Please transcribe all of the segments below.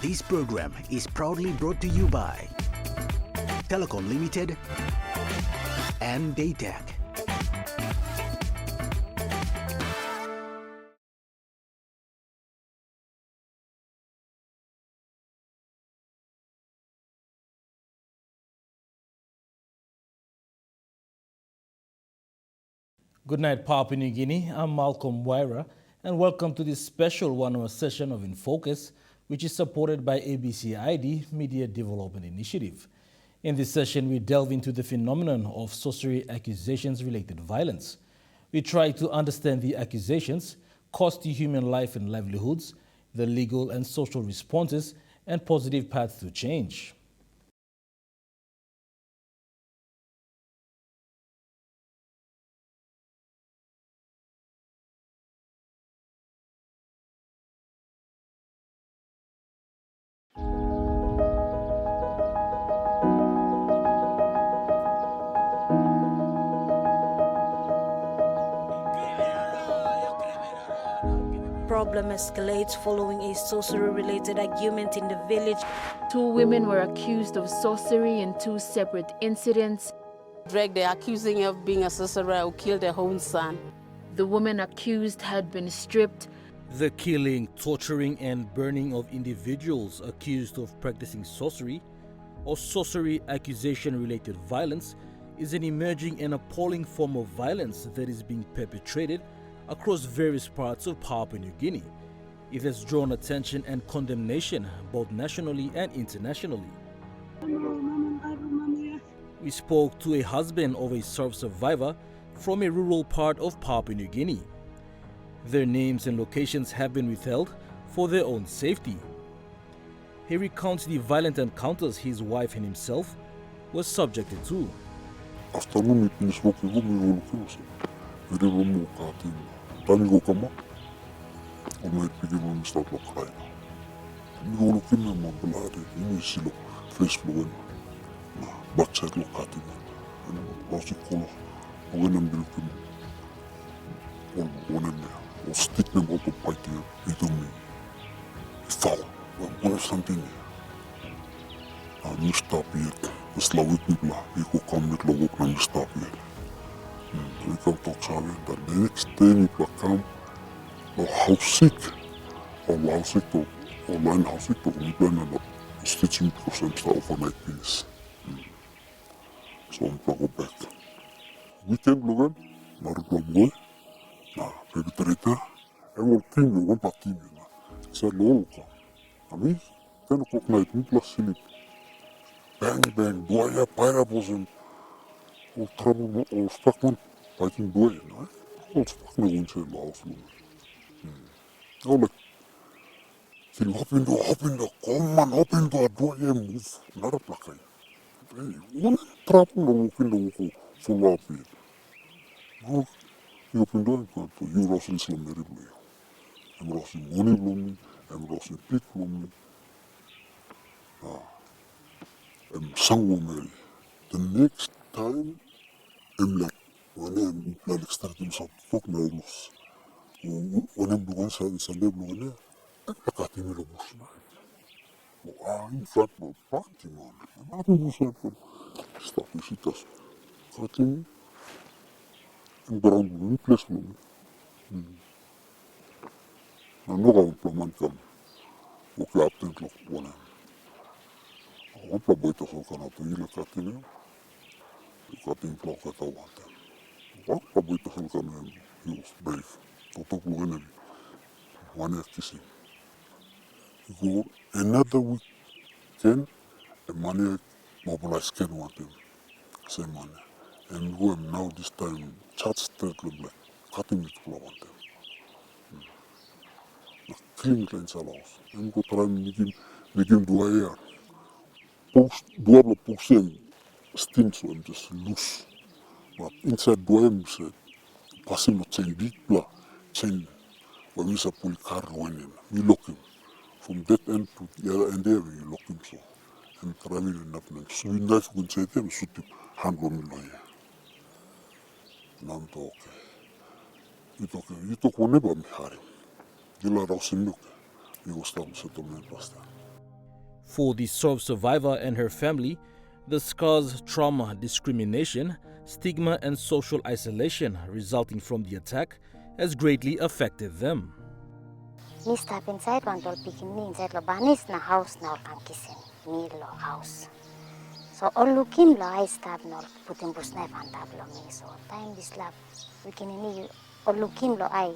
This program is proudly brought to you by Telecom Limited and Daytech. Good night, Papua New Guinea. I'm Malcolm Waira, and welcome to this special one-hour session of Infocus, which is supported by ABCID Media Development Initiative. In this session, we delve into the phenomenon of sorcery accusations-related violence. We try to understand the accusations, cost to human life and livelihoods, the legal and social responses, and positive paths to change. Problem escalates following a sorcery-related argument in the village. 2 women were accused of sorcery in 2 separate incidents. They're accusing her of being a sorcerer who killed her own son. The woman accused had been stripped. The killing, torturing, and burning of individuals accused of practicing sorcery or sorcery accusation-related violence is an emerging and appalling form of violence that is being perpetrated across various parts of Papua New Guinea. It has drawn attention and condemnation both nationally and internationally. We spoke to a husband of a survivor from a rural part of Papua New Guinea. Their names and locations have been withheld for their own safety. He recounts the violent encounters his wife and himself were subjected to. After we finished working, we Tani ko kama, o mai pigi mo mista to krai. Mi ko lo kina mo blade, ni silo Facebook na backside lo kati na. Ano si kolo, o ngena mbil kimo. O ngena o stick na mo to paiti ito mi. Ifao, o something. Ni stop yet. Slawik mi bla, iko kamit lo wok na mi stop yet. We come talk sabi that the next day we come or house sick or loud sick to or line house sick to we plan on stitching because I'm still overnight piece. So I'm go back. Weekend logan, maru boy, na baby trita, I will team you one party na. Sa lolo. Ami, 10 o'clock night we plus sleep. Bang bang, boya pineapples or trouble or stuck one. Fighting boy, no? All stuck na one say laos lo. Oh like, feel hop into, come on, hop into a door move, not a plakai. One trouble no move in the woko follow up here. Now, you open door and to you Ross in Islam very blue. I'm Ross in money blooming, I'm Ross in pit blooming. I'm sang the next time, I'm like, when I'm like starting some talk now, when I'm doing something, I'm like, I'm in fact, I'm party man. I'm not even saying, stop the shit us. Cutting in brown place. I'm not going to plan come. Okay, I think look one. I want to buy the whole can of you cutting. You cutting block at all one time. What about the whole can he was brave. To talk to enemy. One is kissing. Go another weekend, a money mobilized can want him. Same money. And go now this time, chat straight like cutting it for one time. Clean lines allows. And go try begin do a year. Post, double post him, sting so I'm just loose. But inside do him said, passing the chain big blah, chain. When we say pull car winning, we lock him. From that end to the other end there, we lock him so. And traveling in that so we knife can say them, shoot him, hand on me lawyer. Now I'm okay. You talk whenever me harry. You let us in look. You will start settlement pastor. For the survivor and her family, the scars, trauma, discrimination, stigma, and social isolation resulting from the attack has greatly affected them. Mi step inside one door picking me inside lo banis na house na all kisin me lo house. So all looking lo I step no putin bus na fantap lo me. So time this lab picking ni all looking lo I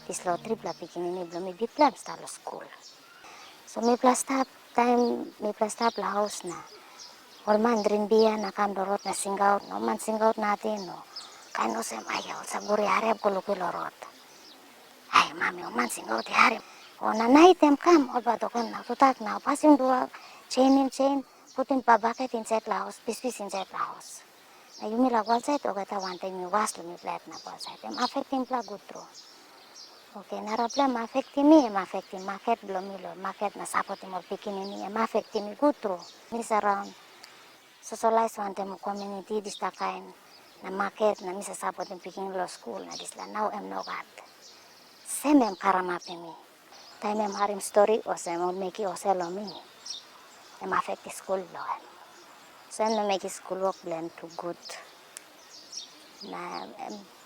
this lo trip la picking ni lo me big plan start lo school. So me plus step time me plus step la house na. All man drin biya na kam dorot na singaut no man singaut natin no. Kain no sem ayaw sa guri harap ko luki lorot. Ay, mami, man singaut hari. O na night time kam all ba dokon na tutak na passing dua chain, putin pa bucket inside la house, piece inside la house. Na yumi la wall side o kata one time mi was lo mi flat na wall side. Em affecting pla gutro. Okay, narapla ma affecting me, em affecting market blomilo, market na sapoti mo pikin ni em affecting mi gutro. Mis around socialize one time community distakain na market na misa sapoti pikin lo school na disla now em no gat. Sem em karamape mi. Time em harim story o sem o meki o selo mi. Em affect school lo em. So em no make school work blend to good. Na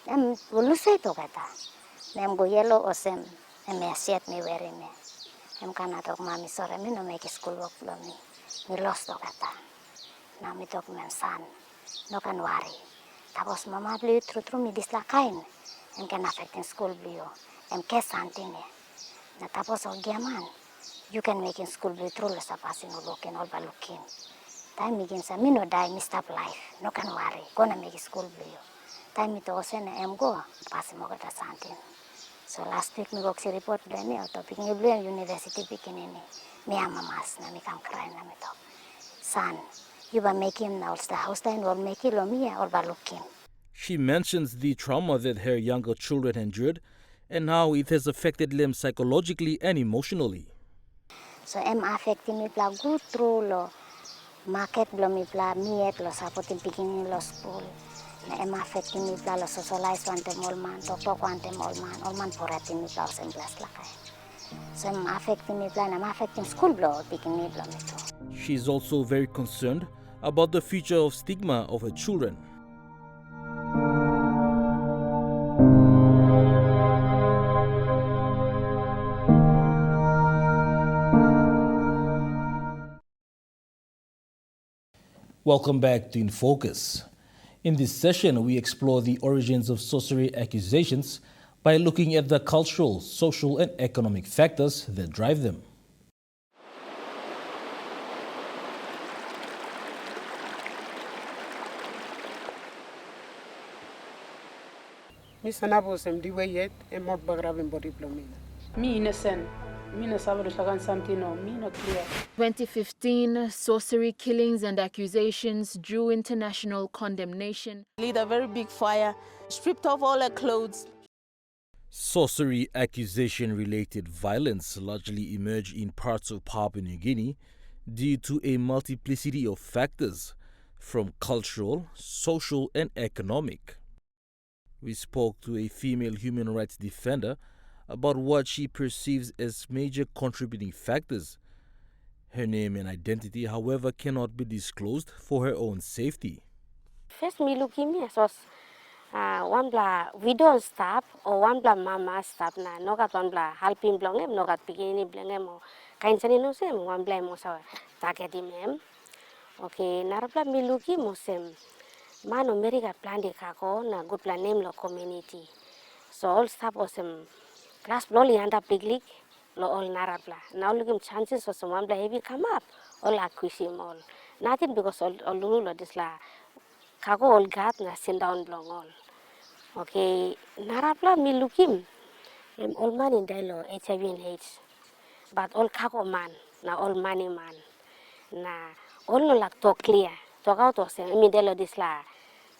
em bulusay to kata. Na em go yellow o sem em asiat mi weri me. Em kanatok mami sore mi no make school work lo mi. Mi lost to kata. Na mi tok mem san. No kan worry. Tapos mama beli tru mi dislakain. Em kan affecting school blio. Em kes antine. Na tapos o giaman. You can make in school blio tru la sa passing o looking all ba looking. Time begin sa mi no die mi stop life. No kan worry. Gonna make school blio. Time mi to ose na em go. Passing mo kata santin. So last week mi go si report bleni o topic ni blio university pikinini. Mi amamas na mi kam cry na mi to. Son, you ba making now the house line or make it lo mi or ba looking. She mentions the trauma that her younger children endured and how it has affected them psychologically and emotionally. So em affecting me pla good through lo market blo mi pla miet lo supporting picking lo school. Na em affecting me pla lo socialize one time all man, talk one time all man porating me pla sem plus lakay. So em affecting me pla na affecting school blo picking me blo mi to. She is also very concerned about the future of stigma of her children. Welcome back to Infocus. In this session, we explore the origins of sorcery accusations by looking at the cultural, social, and economic factors that drive them. Misa nabo sem diwe yet e mot bagravin body plomina. Mi innocent. Mi na sabado sagan something no. Mi not clear. 2015, sorcery killings and accusations drew international condemnation. Lead a very big fire, stripped off all her clothes. Sorcery accusation-related violence largely emerged in parts of Papua New Guinea due to a multiplicity of factors, from cultural, social, and economic. We spoke to a female human rights defender about what she perceives as major contributing factors. Her name and identity, however, cannot be disclosed for her own safety. First me leukemia so one bla widow stop or one bla mama stop na no gat one bla helping blongem no gat pigini blengem o kain sani no sem one bla mo sa taketi mem. Okay, narapla me leukemia sem. Man America plan di kako na good plan name lo community. So all staff osem class bloli anda piglik lo all narapla. Now looking chances of someone heavy come up all accuse him all. Nothing because all lulu lo disla kako all gat na sit down blong all. Okay, narapla mi looking all man in dialo HIV and AIDS. But all kako man na all money man. Na all no like talk clear. Talk out of say mi dialo disla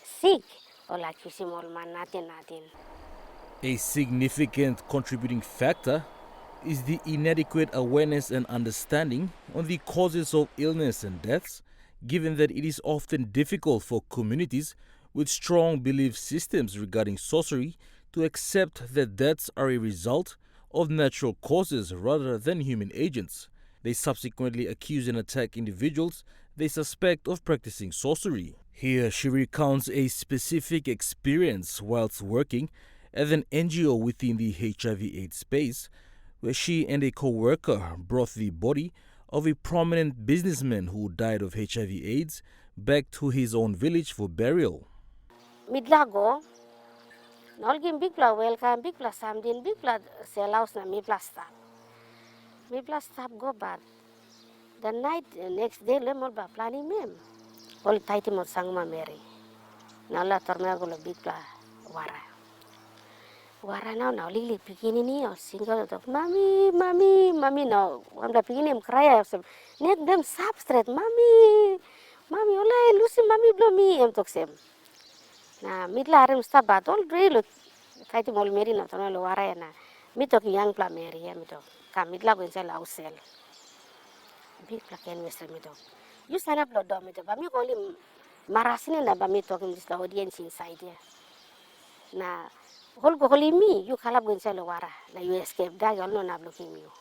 sick or like you see all man nothing. A significant contributing factor is the inadequate awareness and understanding on the causes of illness and deaths, given that it is often difficult for communities with strong belief systems regarding sorcery to accept that deaths are a result of natural causes rather than human agents, They subsequently accuse and attack individuals they suspect of practicing sorcery. Here, she recounts a specific experience whilst working at an NGO within the HIV/AIDS space, where she and a co-worker brought the body of a prominent businessman who died of HIV/AIDS back to his own village for burial. Midlago, nolgim big pla welcome big pla samdin big pla sell na mi pla stop. Mi pla stop go bad. The night next day lemol ba planning mem. All tight mo sangma Mary. Nala torna go big pla wara. Wara now lili pikini ni o single of mami now. One the pikini em cry of net them substrate mami olay Lucy mami blow me em toksem. Na midla arem sta bat all drill tight mo Mary na torna lo wara na. Mi tok young pla Mary mi tok. Ka midla go insel ausel. Big pla ken wester mi tok. You sign up lo mi tok. Ba mi ko li marasine na ba mi tok in this audience inside here. Na holi mi you kalab gun selo wara na you escape da yol no na blocking you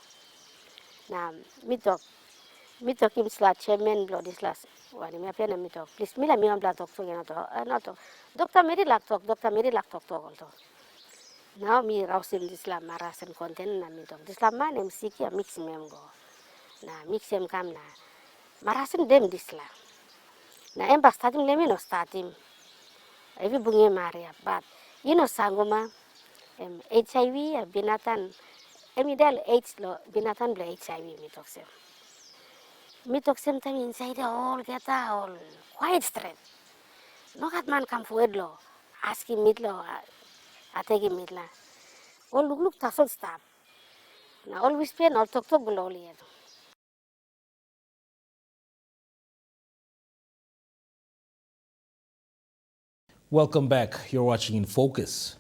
na mitok him slat chairman blow this last wani me apena mitok please mila mi am bla tok to yana to na to doctor meri lak tok also now mi rausim this la marasen content na mitok this la man mc ki mix mem go na mix em kam na marasen dem this la na em ba starting lemi no starting every bunge maria but you know sangoma HIV binatan emidal AIDS lo binatan bla HIV mitoksem time inside all get all quiet straight no kat man come forward lo asking mit lo ategi mit la all look tasol stop na always pen all tok below li. Welcome back. You're watching Infocus.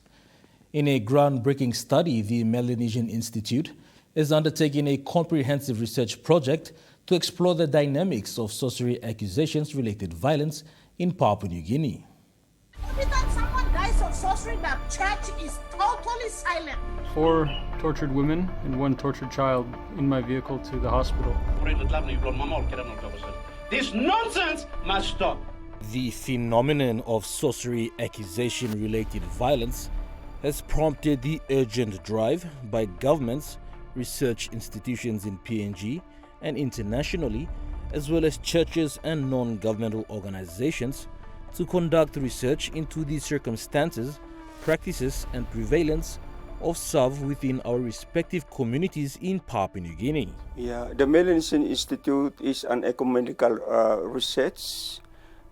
In a groundbreaking study, the Melanesian Institute is undertaking a comprehensive research project to explore the dynamics of sorcery accusations-related violence in Papua New Guinea. Every time someone dies of sorcery, the church is totally silent. 4 tortured women and 1 tortured child in my vehicle to the hospital. This nonsense must stop. The phenomenon of sorcery accusation-related violence has prompted the urgent drive by governments, research institutions in PNG and internationally, as well as churches and non-governmental organizations, to conduct research into the circumstances, practices and prevalence of SAV within our respective communities in Papua New Guinea. Yeah, the Melanesian Institute is an ecumenical research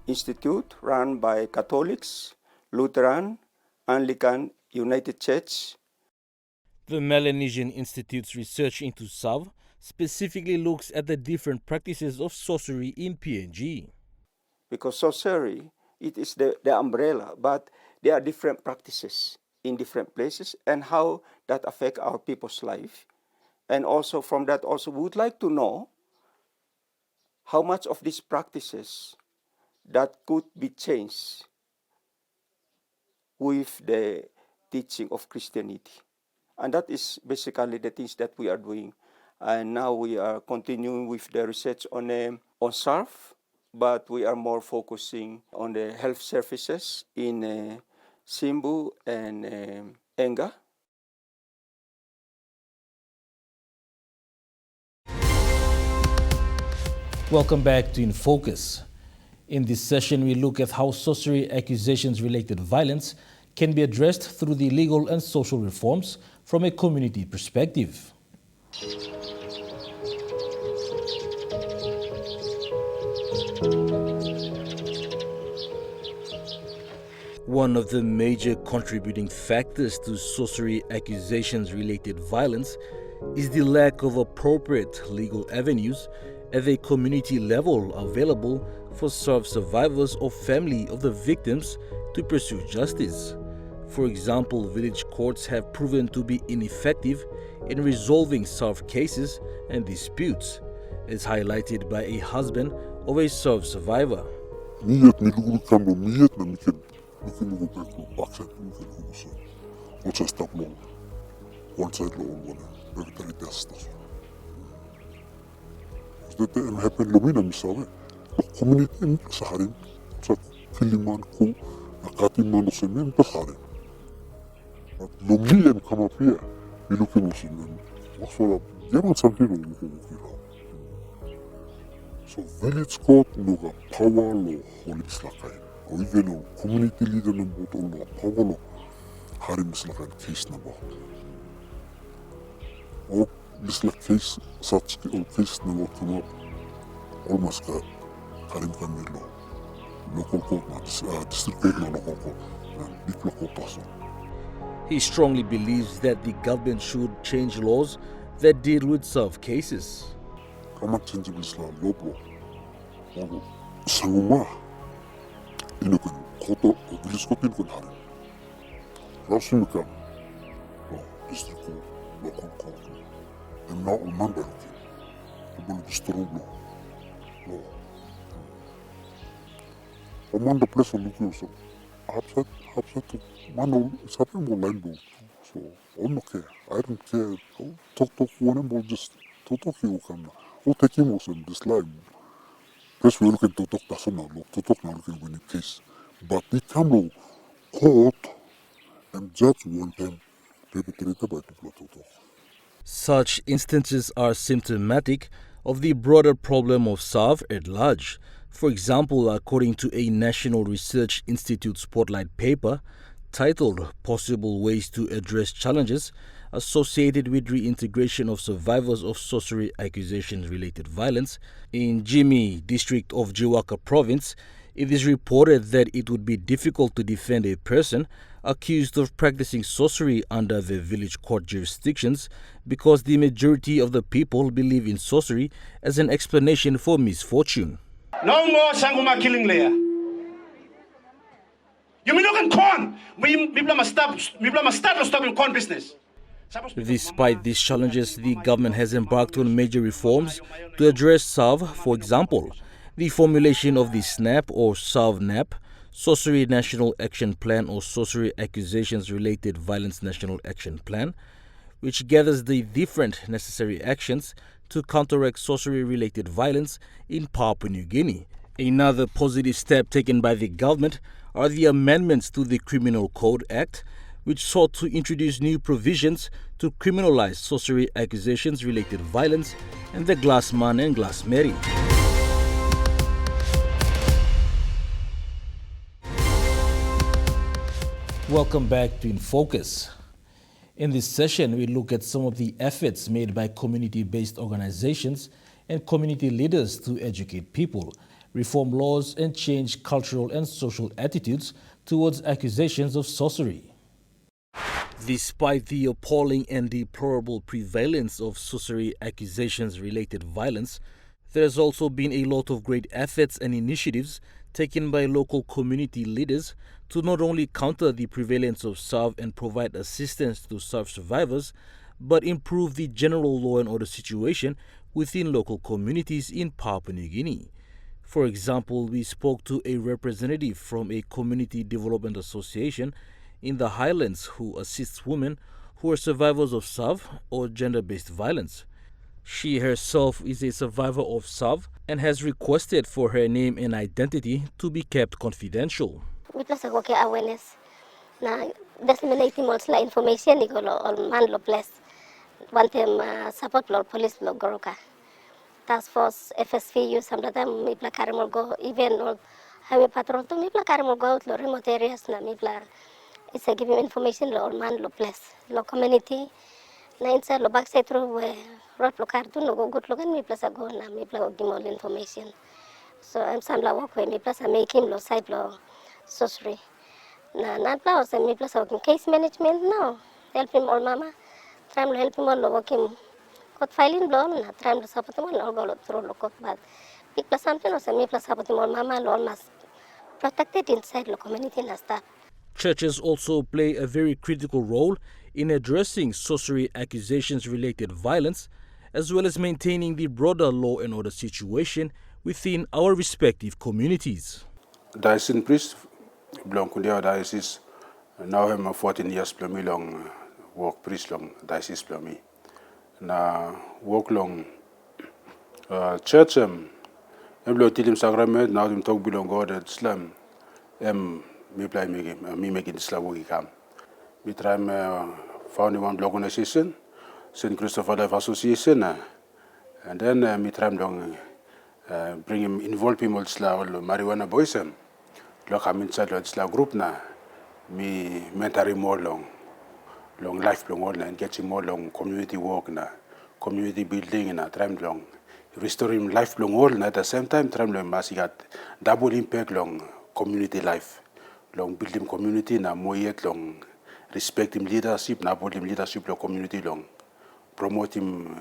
institute run by Catholics, Lutheran, Anglican, United Church. The Melanesian Institute's research into SAV specifically looks at the different practices of sorcery in PNG. Because sorcery, it is the umbrella, but there are different practices in different places and how that affect our people's life. And also from that also we would like to know how much of these practices that could be changed with the teaching of Christianity. And that is basically the things that we are doing. And now we are continuing with the research on SARF, but we are more focusing on the health services in Simbu and Enga. Welcome back to Infocus. In this session, we look at how sorcery accusations-related violence can be addressed through the legal and social reforms from a community perspective. One of the major contributing factors to sorcery accusations-related violence is the lack of appropriate legal avenues at a community level available for survivors or family of the victims to pursue justice. For example, village courts have proven to be ineffective in resolving SARF cases and disputes, as highlighted by a husband of a SARF survivor. Dete em happen lumina misawe. Community em saharin. Sa kiliman ku nakati mano semen pasarin. At lumi em kama pia iluki mo semen. Wasola yaman sampai lo muko mukira. So village court nuga power lo holis lakai. O even o community leader na boto lo power lo hari mislakan case na ba. O misla case such case na mo come up almost ka karim kami lo local court na district court na local court na big local person. He strongly believes that the government should change laws that deal with SARV cases. Kama change bisla lobo. O sanguma ino kan koto o bilis ko tin kan hari. Rasim ka lo district court local court. And now on Monday, I'm going to destroy law. On Monday, place on looking so upset to man, it's happening more line ball. So I don't care. I don't care. Talk one ball just talk you can. I'll take him also in this line. Press we look at talk personal law. Talk now looking win the case. But the come court and judge one time. Perpetrated by people talk. Such instances are symptomatic of the broader problem of SARV at large. For example, according to a National Research Institute spotlight paper titled Possible Ways to Address Challenges Associated with Reintegration of Survivors of Sorcery Accusation-Related Violence in Jimmy district of Jiwaka province, it is reported that it would be difficult to defend a person accused of practicing sorcery under the village court jurisdictions because the majority of the people believe in sorcery as an explanation for misfortune. No more sanguma killing layer. You mean look at corn? We must start stopping corn business. Despite these challenges, the government has embarked on major reforms to address SARV. For example, the formulation of the SNAP or SARV-NAP, Sorcery National Action Plan or Sorcery Accusations-Related Violence National Action Plan, which gathers the different necessary actions to counteract sorcery-related violence in Papua New Guinea. Another positive step taken by the government are the amendments to the Criminal Code Act, which sought to introduce new provisions to criminalize sorcery accusations-related violence and the glassman and glassmary. Welcome back to Infocus. In this session, we look at some of the efforts made by community-based organizations and community leaders to educate people, reform laws, and change cultural and social attitudes towards accusations of sorcery. Despite the appalling and deplorable prevalence of sorcery accusations-related violence, there has also been a lot of great efforts and initiatives taken by local community leaders to not only counter the prevalence of SARV and provide assistance to SARV survivors, but improve the general law and order situation within local communities in Papua New Guinea. For example, we spoke to a representative from a community development association in the Highlands who assists women who are survivors of SARV or gender-based violence. She herself is a survivor of SARV and has requested for her name and identity to be kept confidential. We plus go ke awareness na disseminating also information ni ko all man lo plus one time support lo police lo goroka task force FSVU sometimes mi pla karimol go even all highway patrol to mi pla karimol go lo remote areas na mi pla it's a giving information lo all man lo plus lo community na inside lo back side through road lo kartu no go good lo kan mi plus go na mi pla give all information so I'm some la work with mi plus make him lo side lo sorcery. Na plus mi plus working case management no help him all mama try to help him all working code filing blow na try to support him all go through lo code but big plus something also mi plus support him all mama all must protected inside the community na staff. Churches also play a very critical role in addressing sorcery accusations-related violence, as well as maintaining the broader law and order situation within our respective communities. Diocese priest belong to the diocese. Now I'm 14 years plus long work priest long diocese plus me. Na work long Church Eblo tilim sacrament now tim talk bilong God at Islam me play me making Islam wagi kam. Me try found one blog organization, Saint Christopher Life Association, and then me try bring him involve him with Islam marijuana boys lo come inside the Islam group na me mentoring more long life long all and getting more long community work na community building na try long restoring life long all at the same time try long masigat double impact long community life long building community na moyet long respecting leadership na building leadership long community long promoting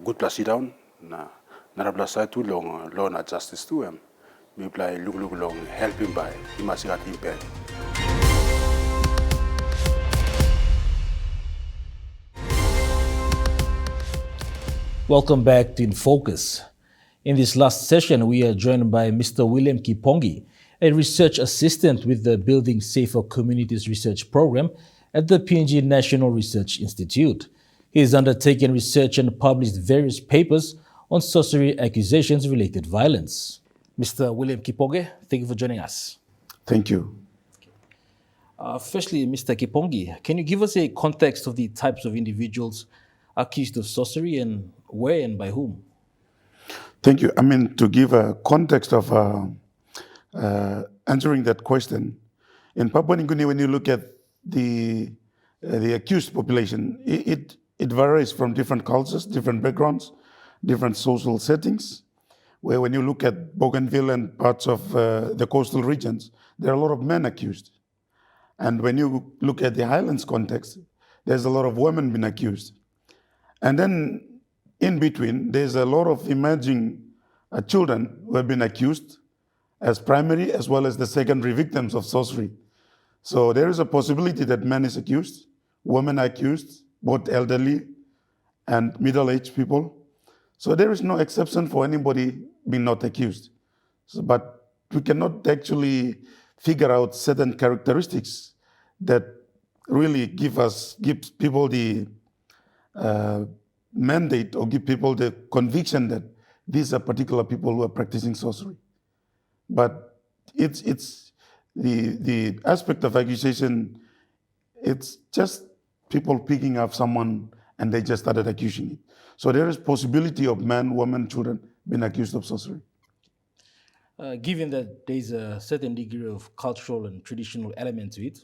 good place down na narabla satu long law na justice to him me play look long helping by masigat impact. Welcome back to Infocus. In this last session, we are joined by Mr. William Kipongi, a research assistant with the Building Safer Communities Research Program at the PNG National Research Institute. He has undertaken research and published various papers on sorcery accusations-related violence. Mr. William Kipongi, thank you for joining us. Thank you. Firstly, Mr. Kipongi, can you give us a context of the types of individuals accused of sorcery and where and by whom? Thank you. I mean, to give a context of answering that question, in Papua New Guinea, when you look at the accused population, it varies from different cultures, different backgrounds, different social settings. Where when you look at Bougainville and parts of the coastal regions, there are a lot of men accused. And when you look at the highlands context, there's a lot of women being accused. And then in between, there's a lot of emerging children who have been accused as primary as well as the secondary victims of sorcery. So there is a possibility that man is accused, women are accused, both elderly and middle-aged people. So there is no exception for anybody being not accused. So, but we cannot actually figure out certain characteristics that really give people the mandate or give people the conviction that these are particular people who are practicing sorcery. But it's the aspect of accusation, it's just people picking up someone and they just started accusing it. So there is possibility of men, women, children being accused of sorcery. Given that there is a certain degree of cultural and traditional element to it,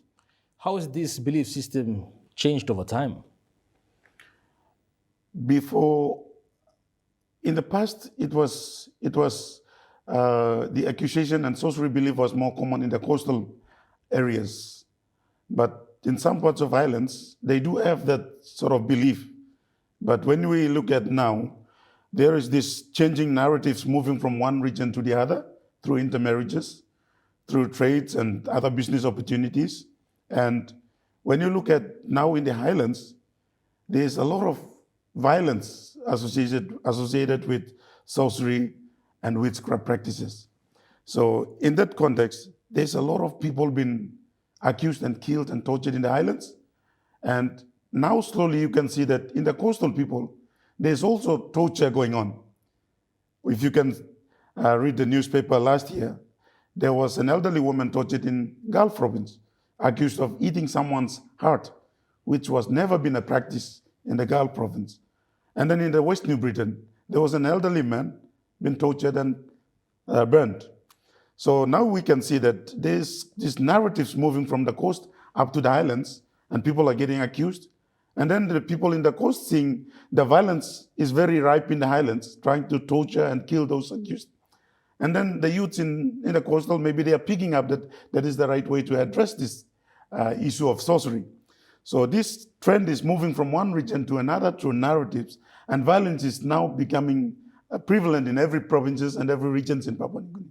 how has this belief system changed over time? In the past, it was the accusation and sorcery belief was more common in the coastal areas. But in some parts of islands, they do have that sort of belief. But when we look at now, there is this changing narratives moving from one region to the other through intermarriages, through trades and other business opportunities. And when you look at now in the highlands, there's a lot of violence associated with sorcery and witchcraft practices. So in that context, there's a lot of people being accused and killed and tortured in the islands. And now slowly you can see that in the coastal people, there's also torture going on. If you can read the newspaper last year, there was an elderly woman tortured in Gulf province, accused of eating someone's heart, which was never been a practice in the Gulf province. And then in the West New Britain, there was an elderly man been tortured and burned. So now we can see that there's these narratives moving from the coast up to the islands, and people are getting accused. And then the people in the coast seeing the violence is very ripe in the highlands, trying to torture and kill those accused. And then the youths in the coastal, maybe they are picking up that is the right way to address this issue of sorcery. So this trend is moving from one region to another through narratives, and violence is now becoming prevalent in every provinces and every regions in Papua New Guinea.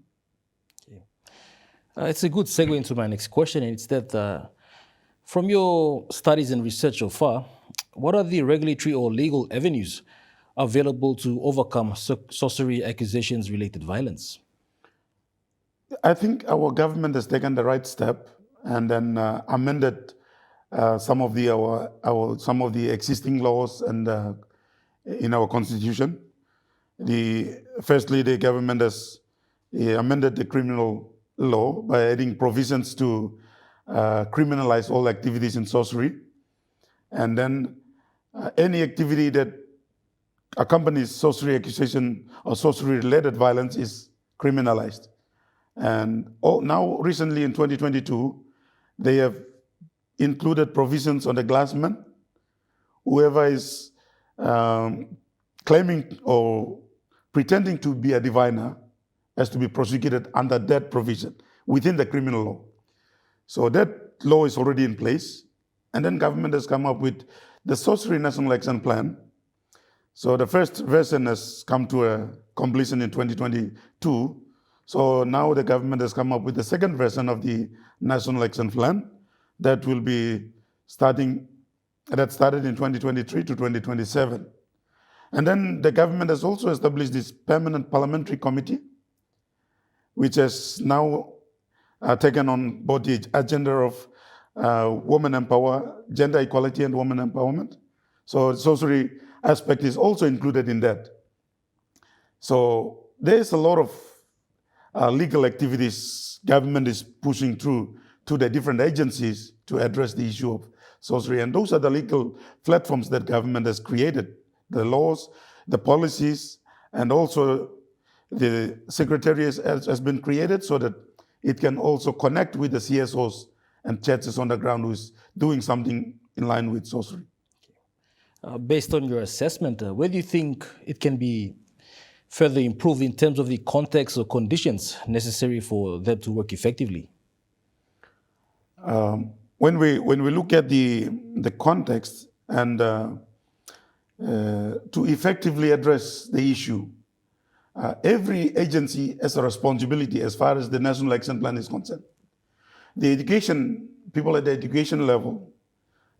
It's a good segue into my next question, and it's that from your studies and research so far, what are the regulatory or legal avenues available to overcome sorcery accusations-related violence? I think our government has taken the right step and then amended some of the existing laws and in our constitution. Firstly, the government has amended the criminal law by adding provisions to criminalize all activities in sorcery. And then any activity that accompanies sorcery accusation or sorcery-related violence is criminalized. And now, recently in 2022, they have included provisions on the glassman. Whoever is claiming or pretending to be a diviner has to be prosecuted under that provision within the criminal law. So that law is already in place. And then government has come up with the Sorcery National Action Plan. So the first version has come to a completion in 2022. So now the government has come up with the second version of the National Action Plan that will be started in 2023 to 2027. And then the government has also established this permanent parliamentary committee, which has now taken on board the agenda of gender equality and women empowerment. So the sorcery aspect is also included in that. So there's a lot of legal activities government is pushing through to the different agencies to address the issue of sorcery. And those are the legal platforms that government has created, the laws, the policies, and also the secretariat has been created so that it can also connect with the CSOs and churches on the ground who's doing something in line with sorcery. Based on your assessment, where do you think it can be further improved in terms of the context or conditions necessary for them to work effectively? When we look at the context and to effectively address the issue, every agency has a responsibility as far as the National Action Plan is concerned. The education, people at the education level,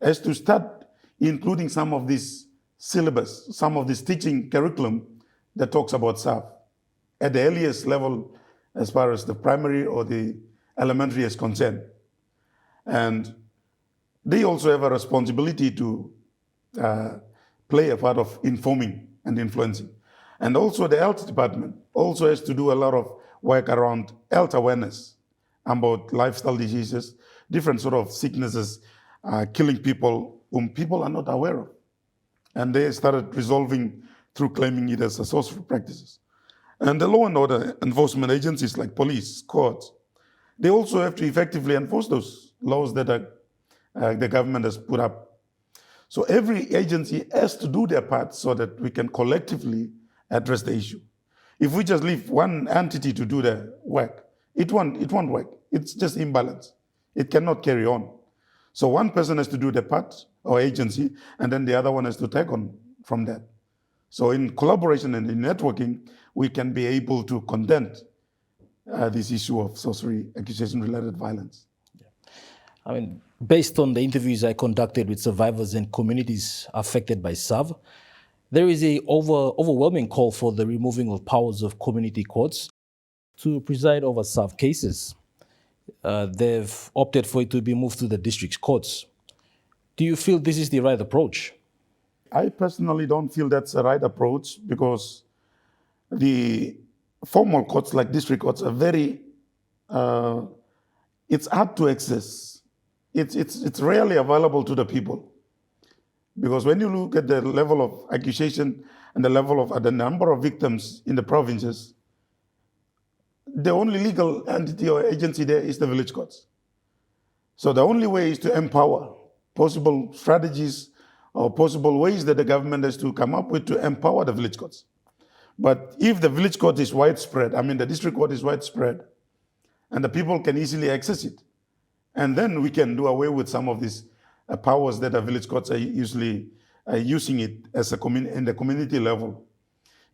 has to start including some of this syllabus, some of this teaching curriculum that talks about SAF at the earliest level as far as the primary or the elementary is concerned. And they also have a responsibility to play a part of informing and influencing. And also the health department also has to do a lot of work around health awareness about lifestyle diseases, different sort of sicknesses killing people whom people are not aware of. And they started resolving through claiming it as a sorcery practices. And the law and order enforcement agencies like police, courts, they also have to effectively enforce those laws that the government has put up. So every agency has to do their part so that we can collectively address the issue. If we just leave one entity to do the work, it won't work. It's just imbalance. It cannot carry on. So one person has to do the part or agency, and then the other one has to take on from that. So in collaboration and in networking, we can be able to condemn this issue of sorcery accusation-related violence. I mean, based on the interviews I conducted with survivors and communities affected by SAV, there is a overwhelming call for the removing of powers of community courts to preside over SAV cases. They've opted for it to be moved to the district courts. Do you feel this is the right approach? I personally don't feel that's the right approach because the formal courts like district courts are very, it's hard to access. It's rarely available to the people. Because when you look at the level of accusation and the level of the number of victims in the provinces, the only legal entity or agency there is the village courts. So the only way is to empower possible strategies or possible ways that the government has to come up with to empower the village courts. But if the village court is widespread, I mean the district court is widespread, and the people can easily access it, and then we can do away with some of these powers that the village courts are usually using it as in the community level.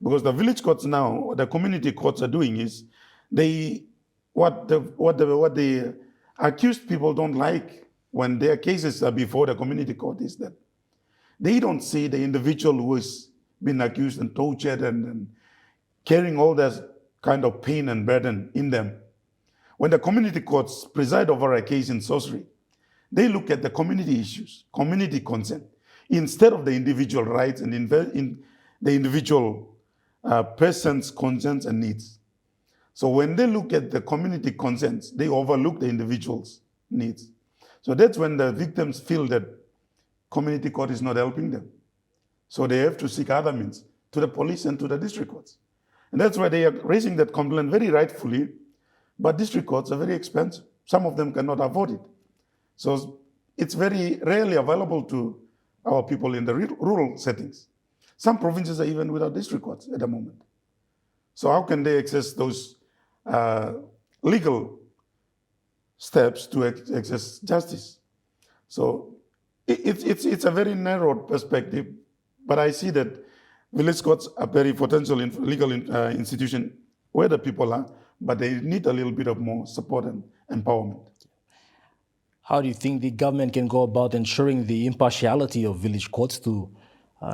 Because the village courts now, what the community courts are doing is, what the accused people don't like when their cases are before the community court is that they don't see the individual who has been accused and tortured and carrying all that kind of pain and burden in them. When the community courts preside over a case in sorcery, they look at the community issues, community consent, instead of the individual rights and in the individual person's concerns and needs. So when they look at the community concerns, they overlook the individual's needs. So that's when the victims feel that community court is not helping them. So they have to seek other means to the police and to the district courts. And that's why they are raising that complaint very rightfully, but district courts are very expensive. Some of them cannot afford it. So it's very rarely available to our people in the rural settings. Some provinces are even without district courts at the moment. So how can they access those legal steps to access justice? So it's a very narrow perspective, but I see that village courts are very potential legal institution where the people are, but they need a little bit of more support and empowerment. How do you think the government can go about ensuring the impartiality of village courts to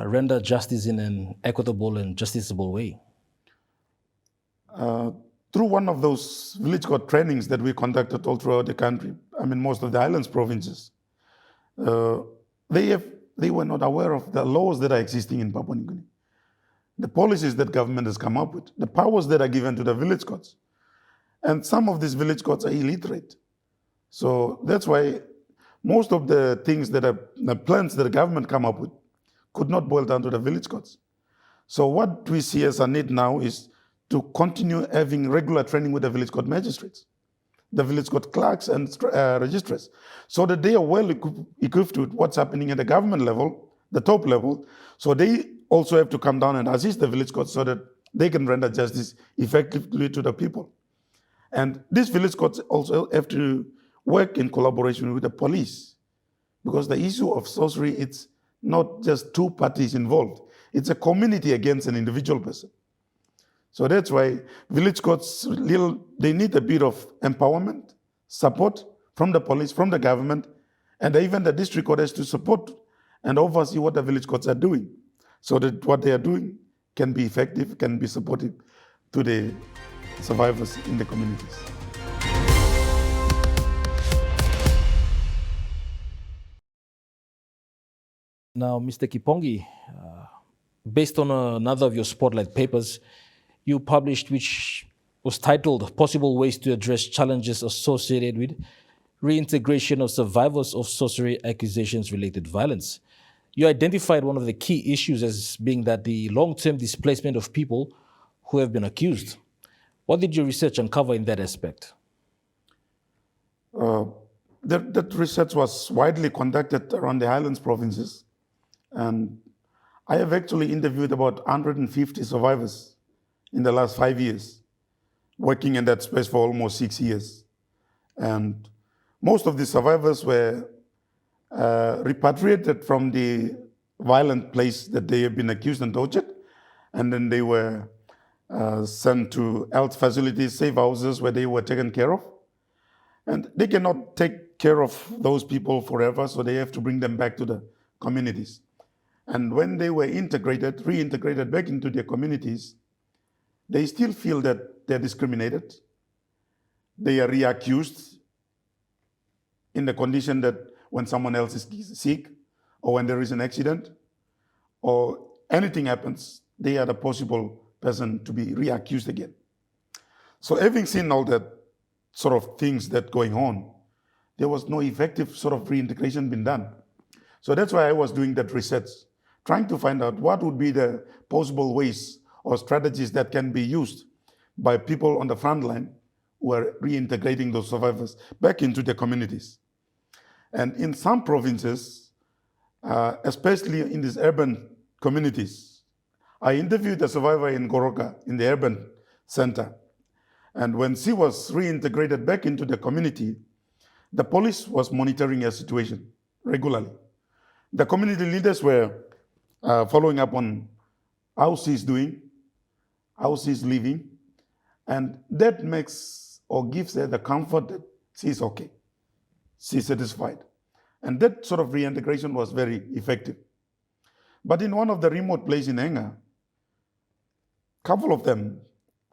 render justice in an equitable and justiciable way? Through one of those village court trainings that we conducted all throughout the country, I mean most of the islands provinces, they were not aware of the laws that are existing in Papua New Guinea, the policies that government has come up with, the powers that are given to the village courts. And some of these village courts are illiterate. So that's why most of the things that are the plans that the government come up with could not boil down to the village courts. So what we see as a need now is to continue having regular training with the village court magistrates, the village court clerks and registrars, so that they are well equipped with what's happening at the government level, the top level. So they also have to come down and assist the village courts so that they can render justice effectively to the people. And these village courts also have to work in collaboration with the police, because the issue of sorcery, it's not just two parties involved. It's a community against an individual person. So that's why village courts, they need a bit of empowerment, support from the police, from the government, and even the district court has to support and oversee what the village courts are doing, so that what they are doing can be effective, can be supportive to the survivors in the communities. Now, Mr. Kipongi, based on another of your spotlight papers, you published, which was titled Possible Ways to Address Challenges Associated with Reintegration of Survivors of Sorcery Accusations-Related Violence. You identified one of the key issues as being that the long-term displacement of people who have been accused. What did your research uncover in that aspect? That research was widely conducted around the Highlands provinces. And I have actually interviewed about 150 survivors in the last 5 years, working in that space for almost 6 years. And most of the survivors were repatriated from the violent place that they have been accused and tortured. And then they were sent to health facilities, safe houses where they were taken care of. And they cannot take care of those people forever, so they have to bring them back to the communities. And when they were reintegrated back into their communities, they still feel that they're discriminated. They are reaccused in the condition that when someone else is sick, or when there is an accident, or anything happens, they are the possible person to be reaccused again. So having seen all that sort of things that going on, there was no effective sort of reintegration being done. So that's why I was doing that research, trying to find out what would be the possible ways or strategies that can be used by people on the front line who are reintegrating those survivors back into their communities. And in some provinces, especially in these urban communities, I interviewed a survivor in Goroka, in the urban center. And when she was reintegrated back into the community, the police was monitoring her situation regularly. The community leaders were following up on how she's doing, how she's living, and that makes or gives her the comfort that she's okay, she's satisfied. And that sort of reintegration was very effective. But in one of the remote places in Enga, a couple of them,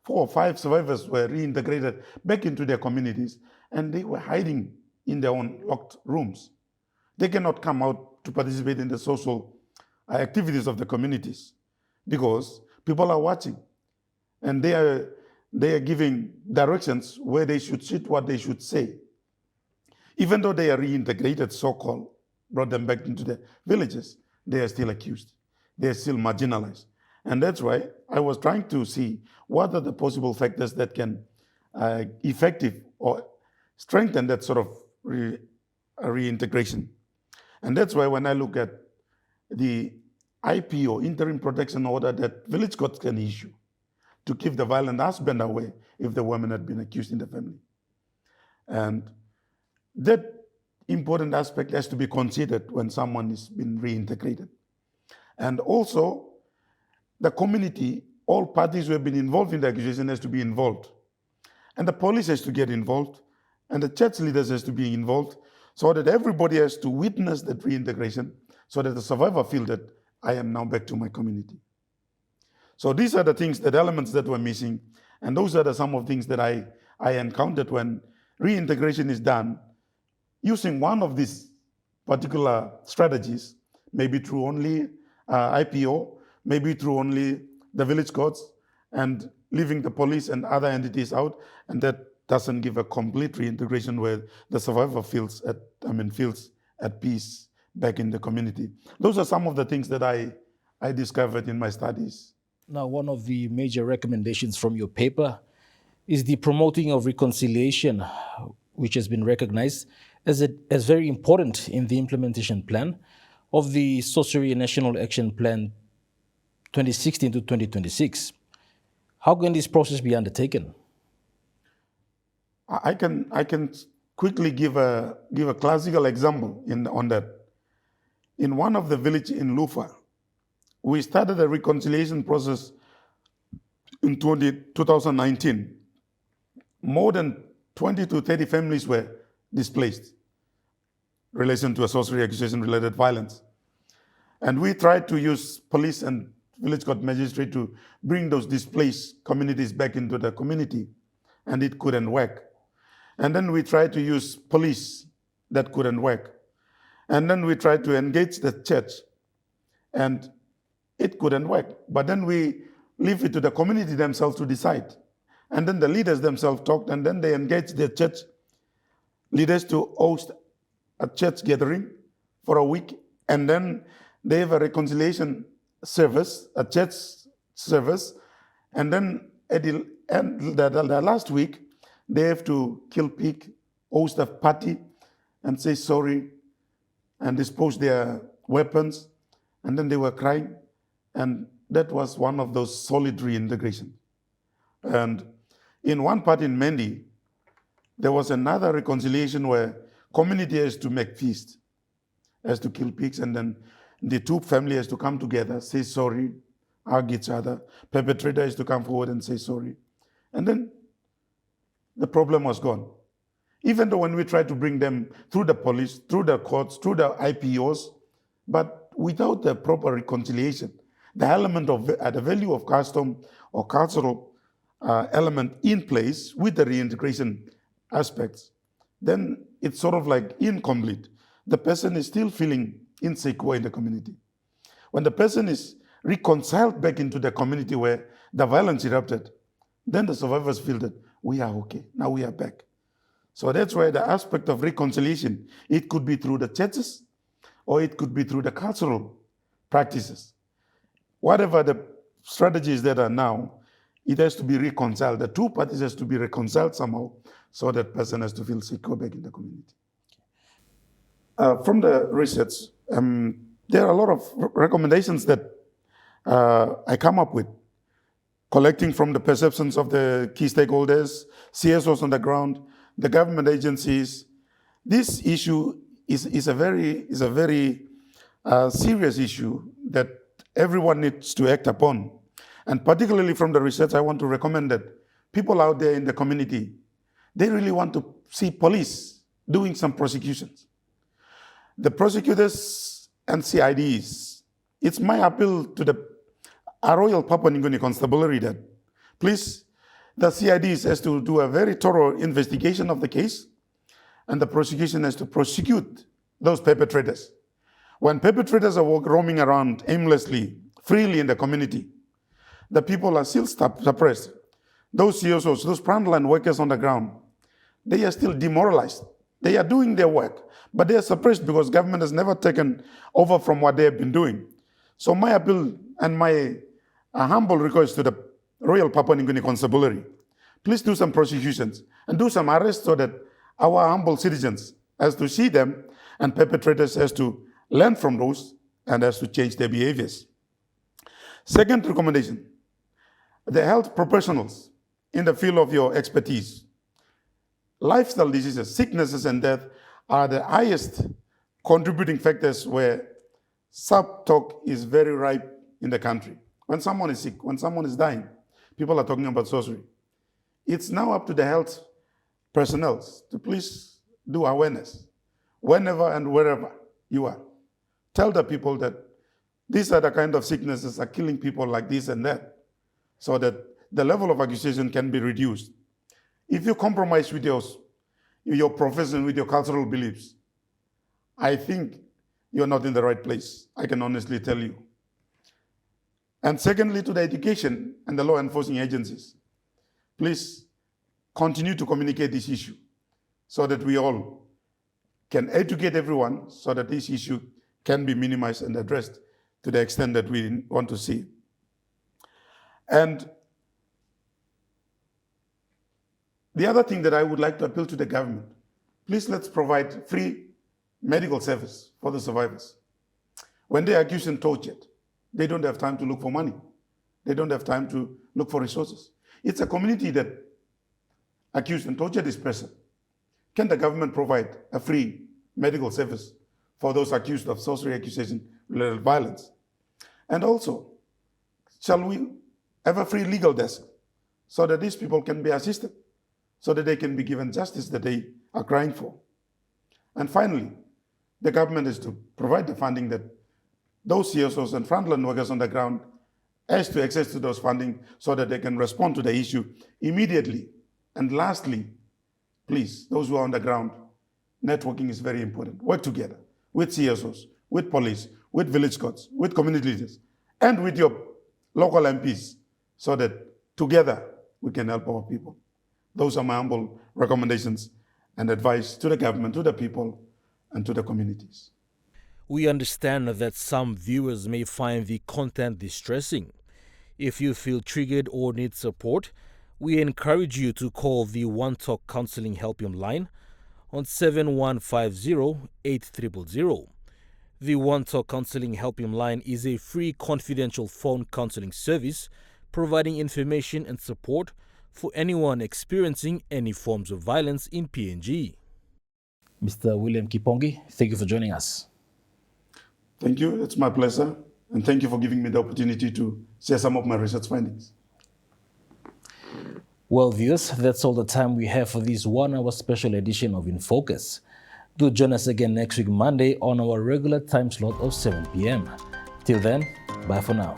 4 or 5 survivors were reintegrated back into their communities, and they were hiding in their own locked rooms. They cannot come out to participate in the social activities of the communities because people are watching. and they are giving directions where they should sit, what they should say. Even though they are reintegrated, so-called, brought them back into the villages, they are still accused. They are still marginalized. And that's why I was trying to see what are the possible factors that can effective or strengthen that sort of reintegration. And that's why when I look at the IPO, interim protection order, that village courts can issue to keep the violent husband away if the woman had been accused in the family. And that important aspect has to be considered when someone is being reintegrated. And also, the community, all parties who have been involved in the accusation has to be involved. And the police has to get involved, and the church leaders has to be involved, so that everybody has to witness that reintegration, so that the survivor feel that I am now back to my community. So these are the things, the elements that were missing, and those are some of the things that I encountered when reintegration is done using one of these particular strategies, maybe through only IPO, maybe through only the village courts, and leaving the police and other entities out, and that doesn't give a complete reintegration where the survivor feels at peace back in the community. Those are some of the things that I discovered in my studies. Now, one of the major recommendations from your paper is the promoting of reconciliation, which has been recognized as very important in the implementation plan of the Sorcery National Action Plan 2016 to 2026. How can this process be undertaken? I can quickly give a classical example on that. In one of the village in Lufa, we started a reconciliation process in 2019. More than 20 to 30 families were displaced in relation to a sorcery accusation-related violence. And we tried to use police and village court magistrate to bring those displaced communities back into the community, and it couldn't work. And then we tried to use police, that couldn't work. And then we tried to engage the church, and it couldn't work. But then we leave it to the community themselves to decide. And then the leaders themselves talked, and then they engaged the church leaders to host a church gathering for a week, and then they have a reconciliation service, a church service, and then at the last week, they have to kill pig, host a party, and say sorry, and dispose their weapons, and then they were crying, and that was one of those solid reintegration. And in one part in Mendi, there was another reconciliation where community has to make feast, has to kill pigs, and then the two families has to come together, say sorry, hug each other. Perpetrator has to come forward and say sorry. And then the problem was gone. Even though when we tried to bring them through the police, through the courts, through the IPOs, but without the proper reconciliation, the element of the value of custom or cultural element in place with the reintegration aspects, then it's sort of like incomplete. The person is still feeling insecure in the community. When the person is reconciled back into the community where the violence erupted, then the survivors feel that we are okay, now we are back. So that's why the aspect of reconciliation, it could be through the churches or it could be through the cultural practices. Whatever the strategies that are now, it has to be reconciled. The two parties has to be reconciled somehow so that person has to feel secure back in the community. From the research, there are a lot of recommendations that I come up with, collecting from the perceptions of the key stakeholders, CSOs on the ground, the government agencies. This issue is a very serious issue that everyone needs to act upon. And particularly from the research, I want to recommend that people out there in the community, they really want to see police doing some prosecutions. The prosecutors and CIDs, it's my appeal to the Royal Papua New Guinea Constabulary that please, the CIDs has to do a very thorough investigation of the case, and the prosecution has to prosecute those perpetrators. When perpetrators are roaming around aimlessly, freely in the community, the people are still suppressed. Those CSOs, those frontline workers on the ground, they are still demoralized. They are doing their work, but they are suppressed because government has never taken over from what they have been doing. So my appeal and my humble request to the Royal Papua New Guinea Constabulary, please do some prosecutions and do some arrests so that our humble citizens has to see them and perpetrators has to learn from those and has to change their behaviors. Second recommendation, the health professionals in the field of your expertise. Lifestyle diseases, sicknesses, and death are the highest contributing factors where sub-talk is very ripe in the country. When someone is sick, when someone is dying, people are talking about sorcery. It's now up to the health personnel to please do awareness whenever and wherever you are. Tell the people that these are the kind of sicknesses are killing people like this and that, so that the level of accusation can be reduced. If you compromise with your profession, with your cultural beliefs, I think you're not in the right place. I can honestly tell you. And secondly, to the education and the law enforcing agencies, please continue to communicate this issue so that we all can educate everyone so that this issue can be minimized and addressed to the extent that we want to see. And the other thing that I would like to appeal to the government, please let's provide free medical service for the survivors. When they are accused and tortured, they don't have time to look for money. They don't have time to look for resources. It's a community that accused and tortured this person. Can the government provide a free medical service for those accused of sorcery accusation-related violence? And also, shall we have a free legal desk so that these people can be assisted, so that they can be given justice that they are crying for? And finally, the government is to provide the funding that those CSOs and frontline workers on the ground has to access to those funding so that they can respond to the issue immediately. And lastly, please, those who are on the ground, networking is very important. Work together with CSOs, with police, with village courts, with community leaders, and with your local MPs so that together we can help our people. Those are my humble recommendations and advice to the government, to the people, and to the communities. We understand that some viewers may find the content distressing. If you feel triggered or need support, we encourage you to call the One Talk Counseling Helpline line on 7150-8000. The One Talk Counseling Helpline line is a free confidential phone counseling service providing information and support for anyone experiencing any forms of violence in PNG. Mr. William Kipongi, thank you for joining us. Thank you. It's my pleasure. And thank you for giving me the opportunity to share some of my research findings. Well, viewers, that's all the time we have for this 1-hour special edition of Infocus. Do join us again next week, Monday, on our regular time slot of 7 p.m. Till then, bye for now.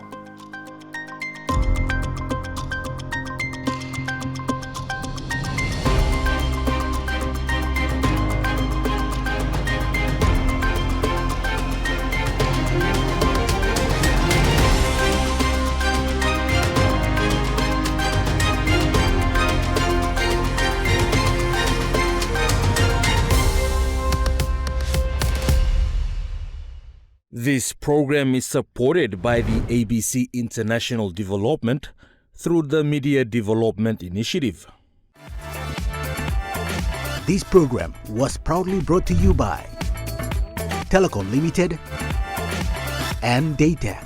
This program is supported by the ABC International Development through the Media Development Initiative. This program was proudly brought to you by Telecom Limited and Data.